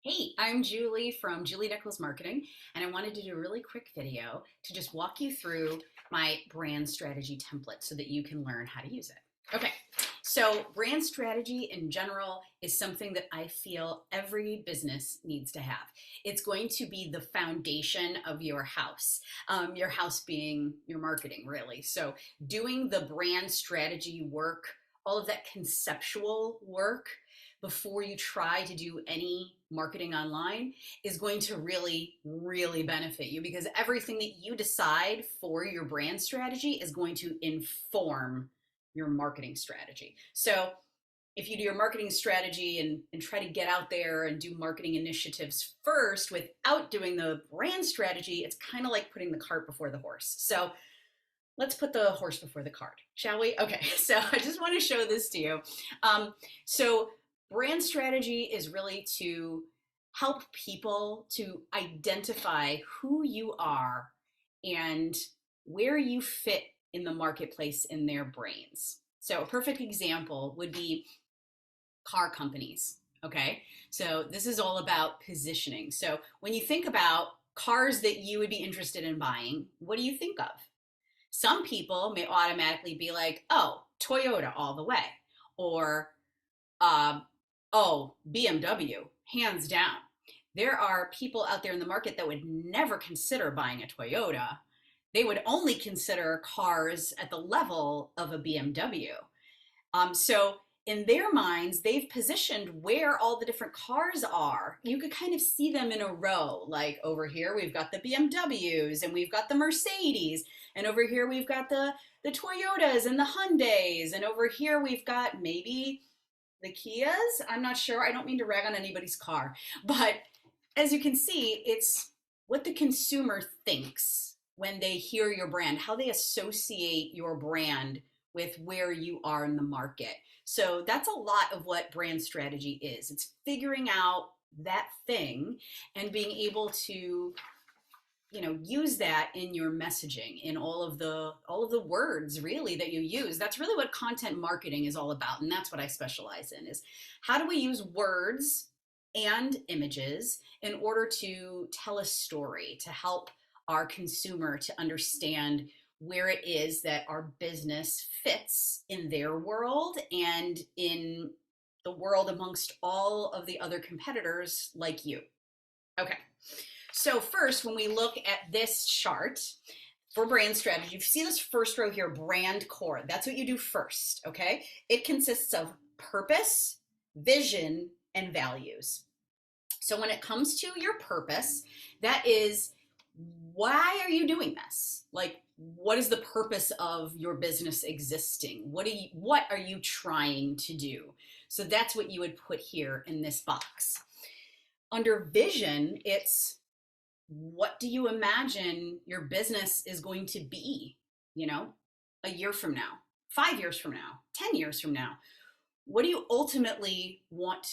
Hey, I'm Julie from Julie Nichols Marketing, and I wanted to do a really quick video to just walk you through my brand strategy template so that you can learn how to use it. Okay, so brand strategy in general is something that I feel every business needs to have. It's going to be the foundation of your house being your marketing, really. So doing the brand strategy work, all of that conceptual work before you try to do any marketing online is going to really benefit you, because everything that you decide for your brand strategy is going to inform your marketing strategy. So if you do your marketing strategy and try to get out there and do marketing initiatives first without doing the brand strategy, it's kind of like putting the cart before the horse. So let's put the horse before the cart, shall we? Okay, so I just want to show this to you. So brand strategy is really to help people to identify who you are and where you fit in the marketplace in their brains. So a perfect example would be car companies. Okay, so this is all about positioning. So when you think about cars that you would be interested in buying, what do you think of? Some people may automatically be like, oh, Toyota all the way, or um, oh, BMW, hands down. There are people out there in the market that would never consider buying a Toyota. They would only consider cars at the level of a BMW. So in their minds, they've positioned where all the different cars are. You could kind of see them in a row. Like over here, we've got the BMWs and we've got the Mercedes. And over here, we've got the Toyotas and the Hyundais. And over here, we've got maybe the Kias. I'm not sure. I don't mean to rag on anybody's car. But as you can see, it's what the consumer thinks when they hear your brand, how they associate your brand with where you are in the market. So that's a lot of what brand strategy is. It's figuring out that thing and being able to use that in your messaging, in all of the words really that you use. That's really what content marketing is all about, and that's what I specialize in, is how do we use words and images in order to tell a story, to help our consumer to understand where it is that our business fits in their world and in the world amongst all of the other competitors like you. Okay. So first, when we look at this chart for brand strategy, you see this first row here, brand core. That's what you do first, okay? It consists of purpose, vision, and values. So when it comes to your purpose, that is, why are you doing this? Like, what is the purpose of your business existing? What are you trying to do? So that's what you would put here in this box. Under vision, it's, what do you imagine your business is going to be, a year from now, 5 years from now, 10 years from now? What do you ultimately want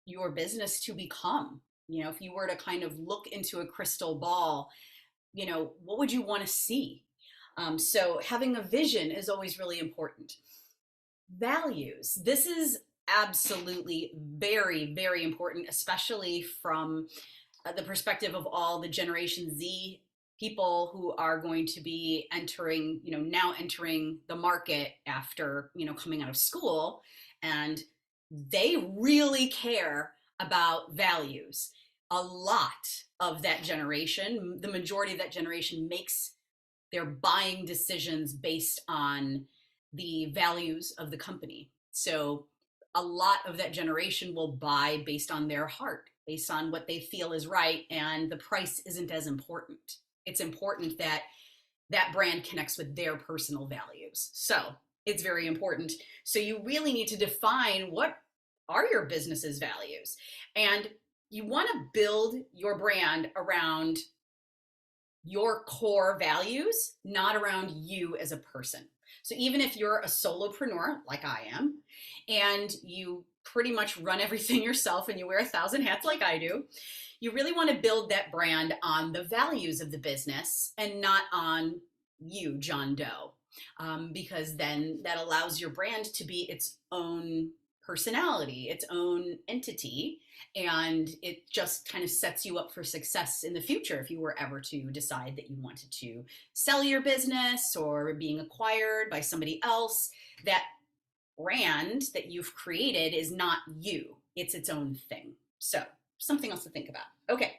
your business to become? If you were to kind of look into a crystal ball, what would you want to see? So having a vision is always really important. Values. This is absolutely very important, especially from the perspective of all the Generation Z people who are going to be entering, now entering the market after, coming out of school. And they really care about values. A lot of that generation, the majority of that generation, makes their buying decisions based on the values of the company. So a lot of that generation will buy based on their heart, based on what they feel is right, and the price isn't as important. It's important that that brand connects with their personal values. So it's very important. So you really need to define, what are your business's values? And you want to build your brand around your core values, not around you as a person. So even if you're a solopreneur like I am, and you pretty much run everything yourself and you wear 1,000 hats like I do, you really want to build that brand on the values of the business and not on you, John Doe, because then that allows your brand to be its own personality, its own entity, And it just kind of sets you up for success in the future if you were ever to decide that you wanted to sell your business or being acquired by somebody else. That brand that you've created is not you, it's its own thing. So something else to think about. Okay.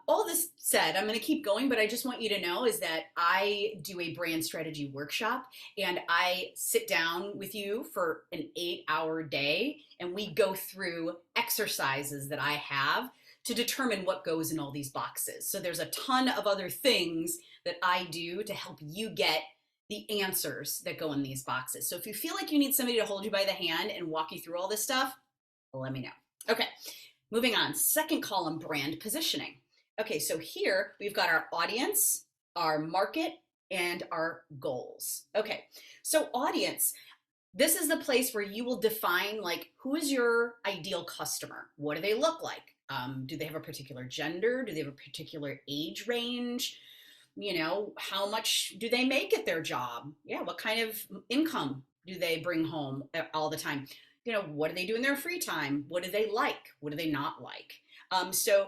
All this said, I'm going to keep going, but I just want you to know is that I do a brand strategy workshop, and I sit down with you for an 8-hour day, and we go through exercises that I have to determine what goes in all these boxes. So there's a ton of other things that I do to help you get the answers that go in these boxes. So if you feel like you need somebody to hold you by the hand and walk you through all this stuff, let me know. Okay, moving on. Second column, brand positioning. Okay, so here we've got our audience, our market, and our goals. Okay, so audience, this is the place where you will define like, who is your ideal customer? What do they look like? Do they have a particular gender? Do they have a particular age range? You know, how much do they make at their job? Yeah, what kind of income do they bring home all the time? You know, what do they do in their free time? What do they like? What do they not like? So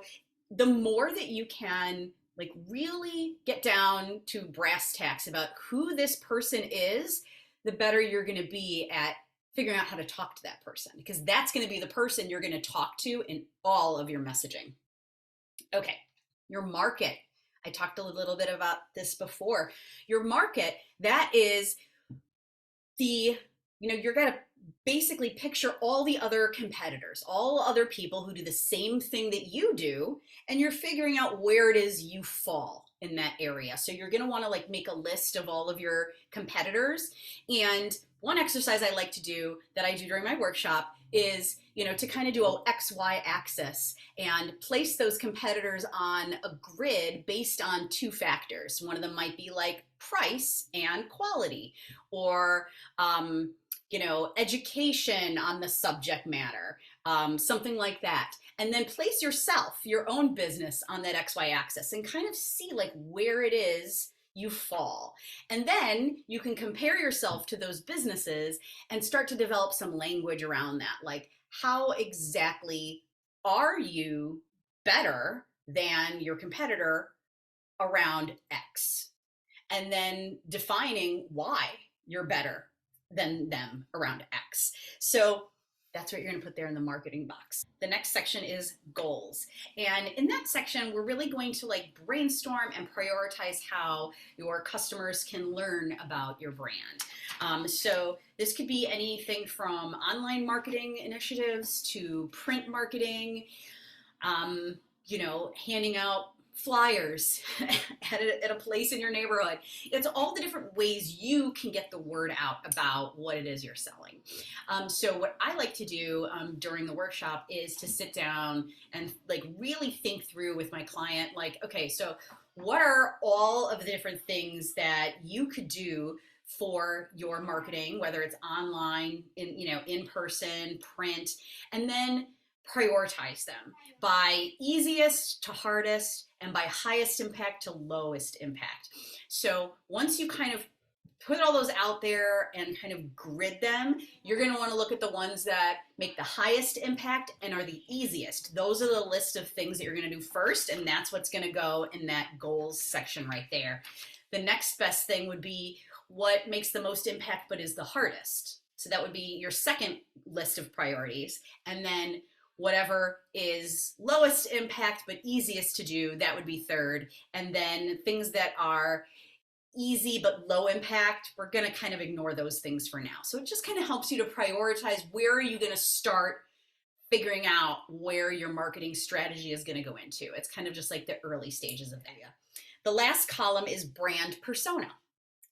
the more that you can like really get down to brass tacks about who this person is, the better you're going to be at figuring out how to talk to that person, because that's going to be the person you're going to talk to in all of your messaging. Okay, your market. I talked a little bit about this before. Your market, that is the, you know, you're going to basically picture all the other competitors, all other people who do the same thing that you do, and you're figuring out where it is you fall in that area. So you're going to want to like make a list of all of your competitors. And one exercise I like to do that I do during my workshop is, you know, to kind of do a XY axis and place those competitors on a grid based on 2 factors. One of them might be like price and quality, or you know, education on the subject matter, something like that. And then place yourself, your own business on that XY axis and kind of see like where it is you fall. And then you can compare yourself to those businesses and start to develop some language around that. Like, how exactly are you better than your competitor around X? And then defining why you're better than them around X. So that's what you're going to put there in the marketing box. The next section is goals. And in that section, we're really going to like brainstorm and prioritize how your customers can learn about your brand. So this could be anything from online marketing initiatives to print marketing, you know, handing out flyers at a place in your neighborhood. It's all the different ways you can get the word out about what it is you're selling. So what I like to do during the workshop is to sit down and like really think through with my client, like, okay, so what are all of the different things that you could do for your marketing, whether it's online, in person, print, and then prioritize them by easiest to hardest and by highest impact to lowest impact. So once you kind of put all those out there and kind of grid them, you're going to want to look at the ones that make the highest impact and are the easiest. Those are the list of things that you're going to do first, and that's what's going to go in that goals section right there. The next best thing would be what makes the most impact but is the hardest. So that would be your second list of priorities. And then whatever is lowest impact but easiest to do, that would be third. And then things that are easy but low impact, we're going to kind of ignore those things for now. So it just kind of helps you to prioritize where are you going to start figuring out where your marketing strategy is going to go into. It's kind of just like the early stages of that. The last column is brand persona.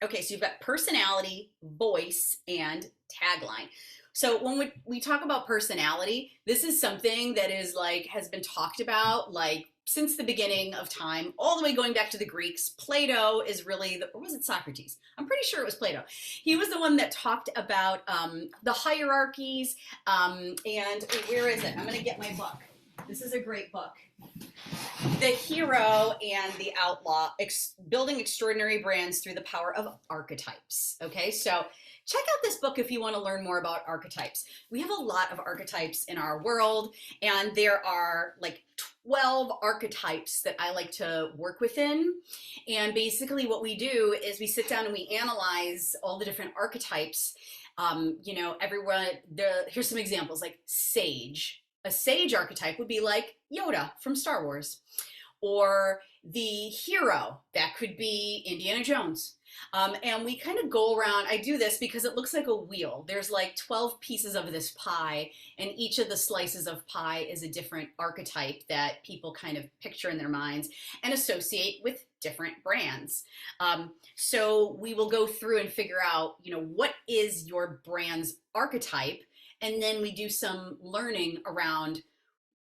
Okay, so you've got personality, voice, and tagline. So when we talk about personality, this is something that is like, has been talked about like since the beginning of time, all the way going back to the Greeks. Plato is really, or was it Socrates? I'm pretty sure it was Plato. He was the one that talked about the hierarchies, and where is it? I'm gonna get my book. This is a great book. The hero and the outlaw, building extraordinary brands through the power of archetypes. Okay, so check out this book if you want to learn more about archetypes. We have a lot of archetypes in our world, and there are like 12 archetypes that I like to work within. And basically what we do is we sit down and we analyze all the different archetypes. You know, here's some examples, like sage. A sage archetype would be like Yoda from Star Wars. Or the hero, that could be Indiana Jones. And we kind of go around. I do this because it looks like a wheel. There's like 12 pieces of this pie, and each of the slices of pie is a different archetype that people kind of picture in their minds and associate with different brands. So we will go through and figure out, you know, what is your brand's archetype, and then we do some learning around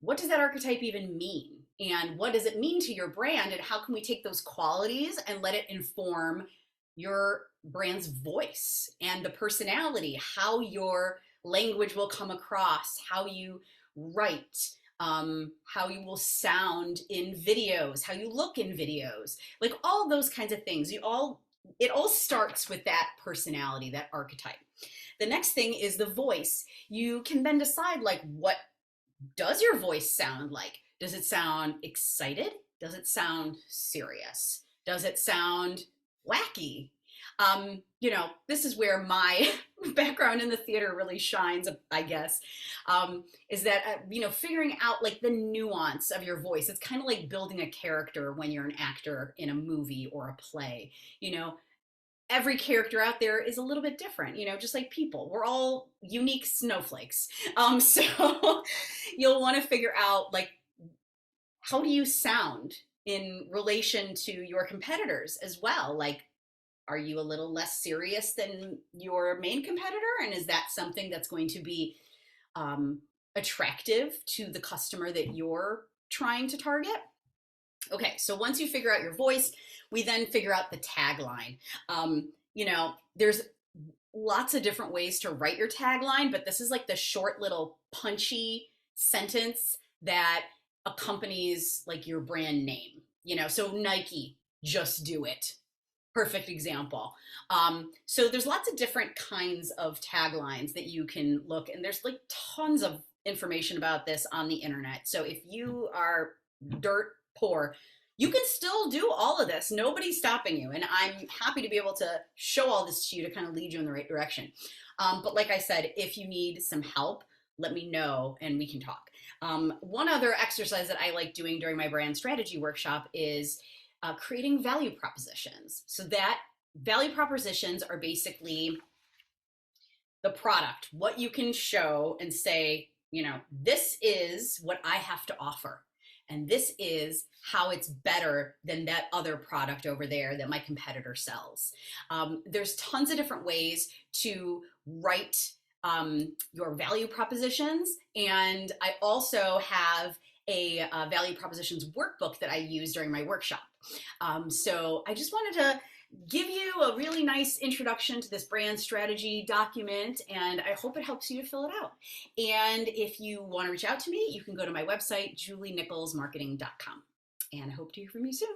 what does that archetype even mean? And what does it mean to your brand? And how can we take those qualities and let it inform your brand's voice and the personality, how your language will come across, how you write, how you will sound in videos, how you look in videos, like all those kinds of things. It all starts with that personality, that archetype. The next thing is the voice. You can then decide, like, what does your voice sound like? Does it sound excited? Does it sound serious? Does it sound wacky? You know, this is where my background in the theater really shines, I guess, is that, you know, figuring out like the nuance of your voice. It's kind of like building a character when you're an actor in a movie or a play. You know, every character out there is a little bit different, you know, just like people. We're all unique snowflakes. So you'll want to figure out, like, how do you sound in relation to your competitors as well? Like, are you a little less serious than your main competitor? And is that something that's going to be attractive to the customer that you're trying to target? Okay, so once you figure out your voice, we then figure out the tagline. You know, there's lots of different ways to write your tagline, but this is like the short little punchy sentence that accompanies like your brand name. You know, so Nike, just do it. Perfect example. So there's lots of different kinds of taglines that you can look, and there's like tons of information about this on the internet. So if you are dirt poor, you can still do all of this. Nobody's stopping you. And I'm happy to be able to show all this to you to kind of lead you in the right direction. But like I said, if you need some help, let me know and we can talk. One other exercise that I like doing during my brand strategy workshop is creating value propositions. So that value propositions are basically the product, what you can show and say, you know, this is what I have to offer. And this is how it's better than that other product over there that my competitor sells. There's tons of different ways to write your value propositions. And I also have a value propositions workbook that I use during my workshop. So I just wanted to give you a really nice introduction to this brand strategy document, and I hope it helps you to fill it out. And if you want to reach out to me, you can go to my website, julienicholsmarketing.com. And I hope to hear from you soon.